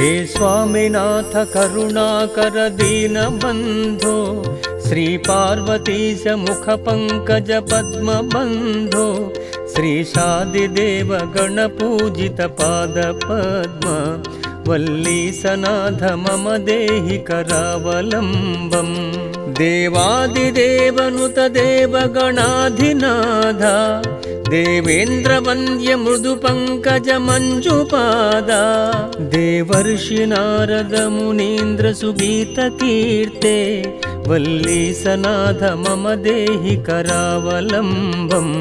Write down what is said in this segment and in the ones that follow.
हे स्वामिनाथ करुणाकर दीनबन्धो श्रीपार्वतीश मुखपङ्कज पद्मबन्धो श्रीशादिदेव गणपूजित पादपद्म वल्लीसनाथ मम देहि करावलम्बम् देवादिदेवनुत देवगणाधिनाथ देवेन्द्रवन्द्य मृदुपङ्कज मञ्जुपादा देवर्षि नारद मुनीन्द्र सुगीतकीर्ते वल्लीसनाथ मम देहि करावलम्बम्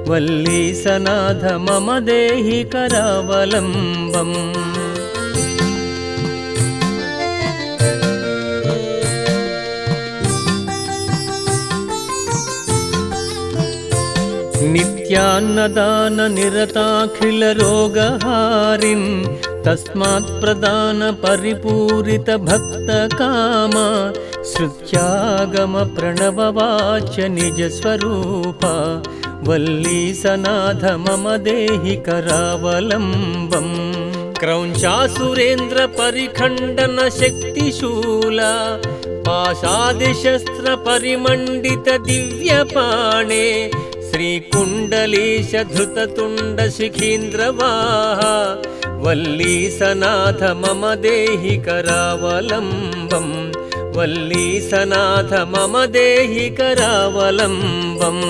वल्लीसनाथ मम देहि करावलम्बम् नित्यान्नदान निरताखिल रोगहारिं तस्मात् प्रदान परिपूरित भक्त कामा श्रुत्यागम प्रणववाच्य निज स्वरूपा वल्लीसनाथ मम देहि करावलम्बम् क्रौञ्चासुरेन्द्र परिखण्डन शक्तिशूला पाशादिशस्त्र परिमण्डित दिव्यपाणे श्रीकुण्डलीश धृततुण्ड शिखीन्द्रवाहा वल्लीसनाथ मम देहि करावलम्बम् वल्लीसनाथ मम देहि करावलम्बम्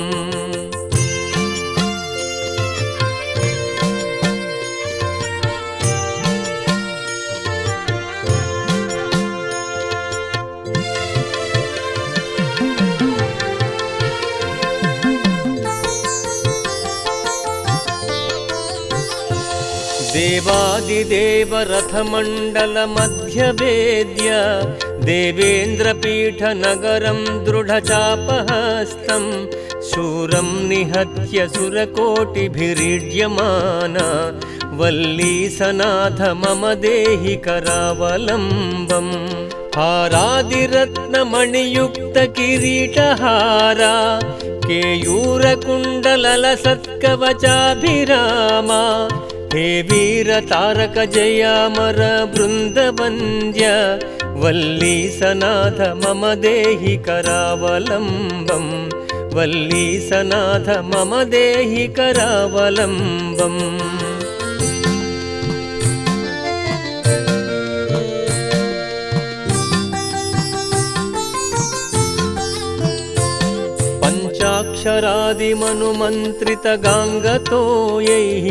देवादिदेव रथमण्डल मध्यवेद्य देवेन्द्रपीठ नगरं दृढचापहस्तं शूरं निहत्य सुरकोटिभिरीड्यमान वल्लीसनाथ मम देहि करावलम्बम् हारादिरत्नमणियुक्त किरीटहारा केयूरकुण्डलसत्कवचाभिरामा हे वीर तारक जयामर बृन्दवन्द्य वल्लीसनाथ मम देहि करावलम्बम् वल्लीसनाथ मम देहि करावलम्बम् पंचाक्षरादिमनुमन्त्रित गाङ्गतोयैः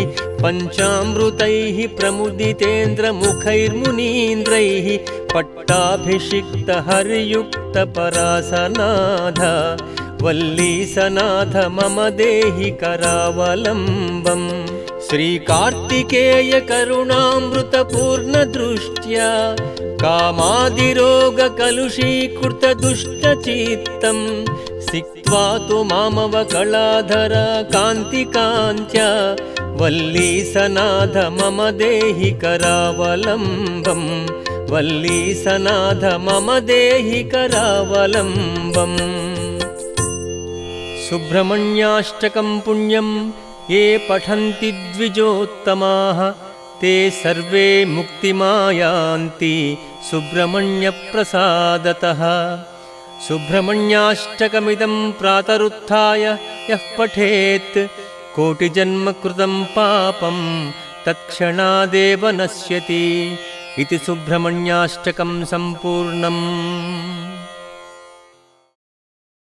पञ्चामृतैः प्रमुदितेन्द्र मुखैर्मुनीन्द्रैः पट्टाभिषिक्त हरियुक्त परासनाथ वल्लीसनाथ मम देहि करावलम्बम् श्रीकार्तिकेय करुणामृत पूर्णदृष्ट्या कामादिरोग कलुषीकृत दुष्टचित्तम् सिक्त्वा तु मामवकलाधर कान्तिकान्त्या वल्लीसनाथ मम देहि करावलम्बम् वल्लीसनाथ मम देहि करावलम्बम् सुब्रह्मण्याष्टकं पुण्यं ये पठन्ति द्विजोत्तमाः ते सर्वे मुक्तिमायान्ति सुब्रह्मण्यप्रसादतः सुब्रह्मण्याष्टकमिदं प्रातरुत्थाय यः पठेत् कोटिजन्म कृतं पापं तत्क्षणादेव नश्यति इति सुब्रह्मण्याष्टकं सम्पूर्णम्।